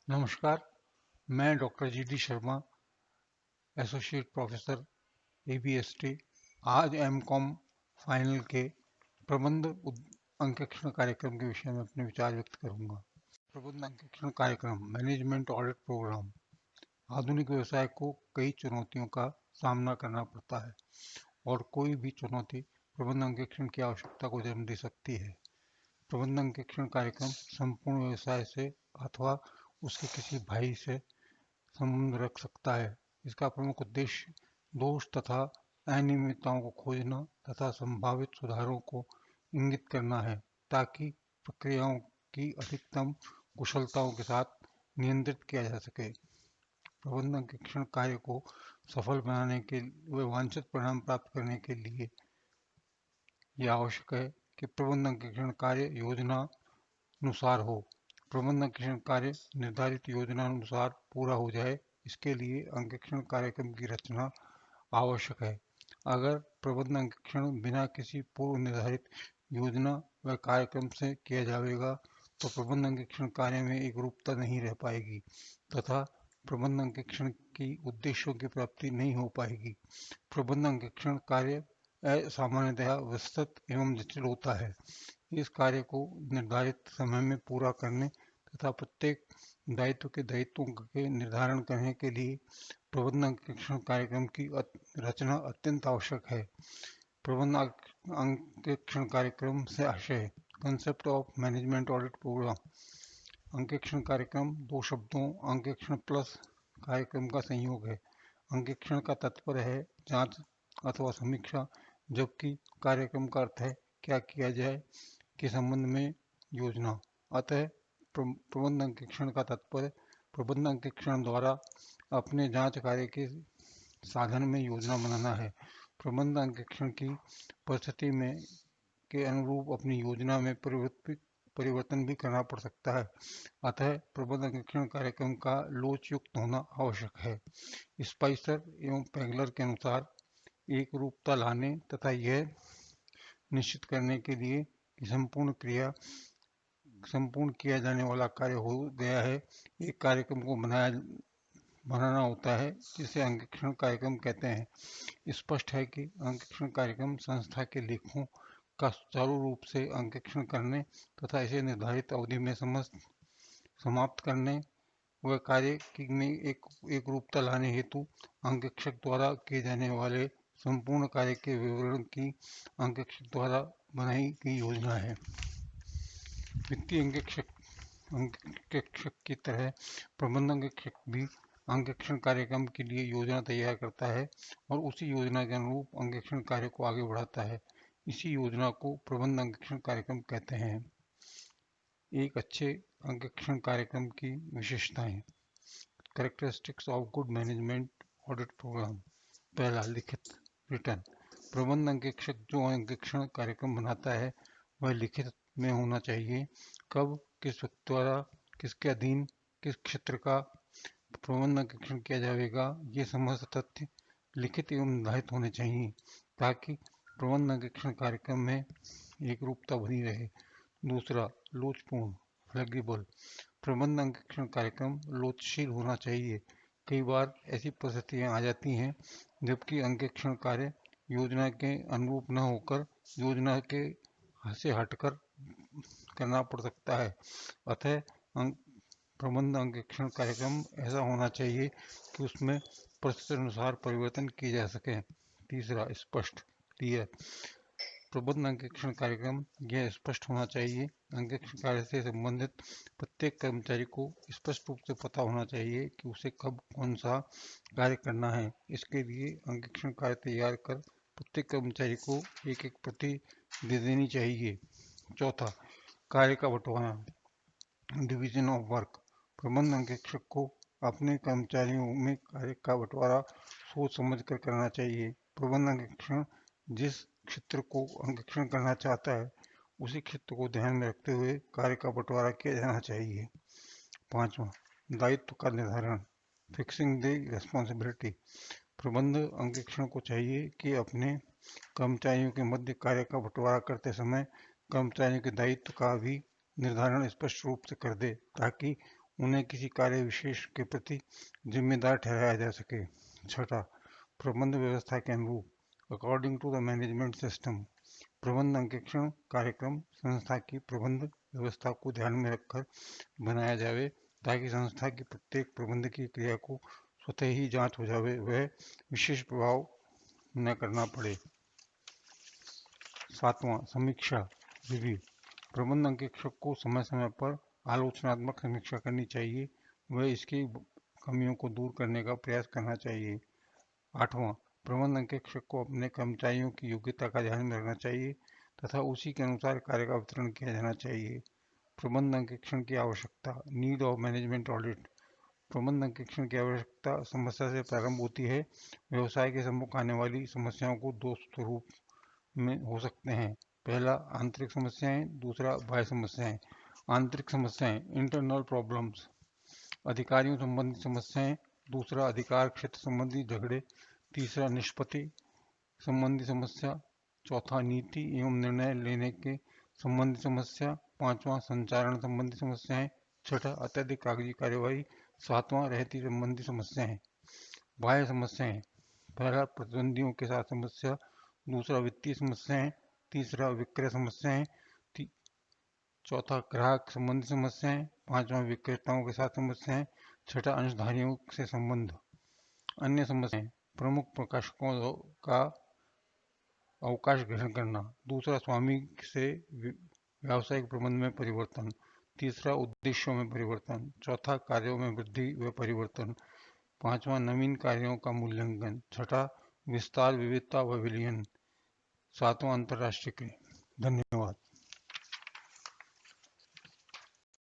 नमस्कार, मैं doctor GD. Sharma, associate professor ABST, आज एमकॉम फाइनल के अंकेक्षण कार्यक्रम के विषय में अपने विचार व्यक्त करूंगा। प्रबंध अंकेक्षण कार्यक्रम मैनेजमेंट ऑडिट प्रोग्राम आधुनिक व्यवसाय को कई चुनौतियों का सामना करना पड़ता है और कोई भी चुनौती प्रबंध अंकेक्षण की आवश्यकता को जन्म दे सकती है। प्रबंध अंकेक्षण कार्यक्रम संपूर्ण व्यवसाय से अथवा उसके किसी भाई से संबंध रख सकता है। इसका प्रमुख उद्देश्य दोष तथा अनियमितताओं को खोजना तथा संभावित सुधारों को इंगित करना है, ताकि प्रक्रियाओं की अधिकतम कुशलताओं के साथ नियंत्रित किया जा सके। प्रबंध अंकेक्षण कार्य को सफल बनाने के व वांछित परिणाम प्राप्त करने के लिए यह आवश्यक है कि प्रबंध अंकेक्षण कार्य योजना अनुसार हो। प्रबंध अंकेक्षण कार्य निर्धारित योजना अनुसार पूरा हो जाए, इसके लिए अंकेक्षण कार्यक्रम की रचना आवश्यक है। अगर प्रबंध अंकेक्षण बिना किसी पूर्व निर्धारित योजना व कार्यक्रम से किया जाएगा तो प्रबंध अंकेक्षण कार्य में एक रूपता नहीं रह पाएगी तथा प्रबंध अंकेक्षण की उद्देश्यों की प्राप्ति नहीं हो पाएगी। प्रबंध अंकेक्षण कार्य सामान्यतः विस्तृत एवं जटिल होता है। इस कार्य को निर्धारित समय में पूरा करने तथा प्रत्येक दायित्व के दायित्वों के निर्धारण करने के लिए प्रबंध अंकेक्षण कार्यक्रम की रचना अत्यंत आवश्यक है। प्रबंध अंकेक्षण कार्यक्रम से आशय concept of management audit program. अंकेक्षण कार्यक्रम दो शब्दों अंकेक्षण प्लस कार्यक्रम का संयोग है। अंकेक्षण का तात्पर्य है जांच अथवा समीक्षा, जबकि कार्यक्रम का अर्थ है क्या किया जाए के संबंध में योजना। अतः प्रबंध अंकेक्षण का तात्पर्य प्रबंध अंकेक्षण द्वारा अपने जांच कार्य के साधन में योजना बनाना है। प्रबंध अंकेक्षण की परिस्थिति में के अनुरूप अपनी योजना में परिवर्तन भी करना पड़ सकता है। अतः प्रबंध अंकेक्षण कार्यक्रम का लोच युक्त होना आवश्यक है। स्पाइसर एवं पैगलर के अनुसार एक रूपता लाने तथा यह निश्चित करने के लिए कि संपूर्ण किया जाने वाला कार्य हो गया है, एक कार्यक्रम को बनाना होता है जिसे अंकेक्षण कार्यक्रम कहते हैं। स्पष्ट है कि अंकेक्षण कार्यक्रम संस्था के लेखों का सुचारू रूप से अंकेक्षण करने तथा इसे निर्धारित अवधि में समाप्त करने व कार्य में एक रूपता लाने हेतु अंकेक्षक द्वारा किए जाने वाले संपूर्ण कार्य के विवरण की अंकेक्षक द्वारा बनाई गई योजना है। वित्तीय अंकेक्षक की तरह प्रबंध अंकेक्षक भी अंकेक्षण कार्यक्रम के लिए योजना तैयार करता है और उसी योजना के अनुरूप अंकेक्षण कार्य को आगे बढ़ाता है। इसी योजना को प्रबंध अंकेक्षण कार्यक्रम कहते हैं। एक अच्छे अंकेक्षण कार्यक्रम की विशेषताएं। Characteristics of good management audit program. पहला, लिखित रिटर्न। प्रबंध अंकेक्षक जो अंकेक्षण कार्यक्रम बनाता है वह लिखित में होना चाहिए। कब, किस व्यक्ति द्वारा, किसके अधीन, किस क्षेत्र का प्रबंध अंकेक्षण किया जाएगा, ये समस्त तथ्य लिखित एवं निर्धारित होने चाहिए ताकि प्रबंध अंकेक्षण कार्यक्रम में एक रूपता बनी रहे। दूसरा, लोचपूर्ण फ्लेक्सिबल। प्रबंध अंकेक्षण कार्यक्रम लोचशील होना चाहिए। कई बार ऐसी परिस्थितियां आ जाती हैं जबकि अंकेक्षण कार्य योजना के अनुरूप न होकर योजना के से हटकर करना पड़ सकता है। अतः प्रबंध अंकेक्षण कार्यक्रम ऐसा होना चाहिए कि उसमें परिस्थिति अनुसार परिवर्तन किए जा सके। तीसरा, स्पष्ट क्लियर। प्रबंध अंकेक्षण कार्यक्रम यह स्पष्ट होना चाहिए। अंकेक्षण कार्य से संबंधित प्रत्येक कर्मचारी को स्पष्ट रूप से पता होना चाहिए कि उसे कब कौन सा कार्य करना है। इसके लिए अंकेक्षण कार्य तैयार कर प्रत्येक कर्मचारी को एक एक प्रति दे देनी चाहिए। चौथा, कार्य का बंटवारा, डिवीजन ऑफ वर्क। प्रबंध अंकेक्षक को अपने कर्मचारियों में कार्य का बंटवारा सोच समझ कर करना चाहिए। प्रबंध अंकेक्षण जिस क्षेत्र को अंकेक्षण करना चाहता है उसी क्षेत्र को ध्यान में रखते हुए कार्य का बंटवारा किया जाना चाहिए। पांचवा, दायित्व का निर्धारण, फिक्सिंग द रिस्पॉन्सिबिलिटी। प्रबंध अंकेक्षण को चाहिए कि अपने कर्मचारियों के मध्य कार्य का बंटवारा करते समय कर्मचारियों के दायित्व का भी निर्धारण स्पष्ट रूप से कर दे ताकि उन्हें किसी कार्य विशेष के प्रति जिम्मेदार ठहराया जा सके। छठा, प्रबंध व्यवस्था के अनुरूप according to the management system, प्रबंध अंकेक्षण कार्यक्रम संस्था की प्रबंध व्यवस्था को ध्यान में रखकर बनाया जावे ताकि संस्था की प्रत्येक प्रबंध की क्रिया को स्वतः ही जांच हो जावे, वह विशेष प्रभाव न करना पड़े। सातवां, समीक्षा रिव्यू, प्रबंध अंकेक्षक को समय समय पर आलोचनात्मक समीक्षा करनी चाहिए, वह इसकी कमियों को दूर करने का प्रयास करना चाहिए। आठवां, प्रबंध अंकेक्षक को अपने कर्मचारियों की योग्यता का ध्यान में रखना चाहिए तथा उसी के अनुसार कार्य का वितरण किया जाना चाहिए। प्रबंध अंकेक्षण की आवश्यकता, नीड ऑफ मैनेजमेंट ऑडिट, प्रबंध अंकेक्षण की आवश्यकता समस्या से प्रारंभ होती है। व्यवसाय के सम्मुख आने वाली समस्याओं को दो स्वरूप में हो सकते हैं। पहला, आंतरिक समस्याएं, दूसरा बाह्य समस्याएं। आंतरिक समस्याएं, इंटरनल प्रॉब्लम्स, अधिकारियों संबंधी समस्याएं, दूसरा अधिकार क्षेत्र संबंधी झगड़े, तीसरा निष्पत्ति संबंधी समस्या, चौथा नीति एवं निर्णय लेने के संबंधी समस्या, पांचवा संचालन संबंधी समस्याएं, छठा अत्यधिक कागजी कार्यवाही, सातवां रहती संबंधी समस्याएं। बाह्य समस्याएं, पहला प्रतिद्वंदियों के साथ समस्या, दूसरा वित्तीय समस्याएं, तीसरा विक्रय समस्याएं, चौथा ग्राहक संबंधी समस्याएं, पांचवा विक्रेताओं के साथ समस्याएं, छठा अंशधारियों से संबंध। अन्य समस्याएं, प्रमुख प्रकाशकों का अवकाश ग्रहण करना, दूसरा स्वामी से व्यावसायिक प्रबंध में परिवर्तन, तीसरा उद्देश्यों में परिवर्तन, चौथा कार्यों में वृद्धि व परिवर्तन, पांचवा नवीन कार्यों का मूल्यांकन, छठा विस्तार विविधता व विलयन, सातवां अंतर्राष्ट्रीय। धन्यवाद।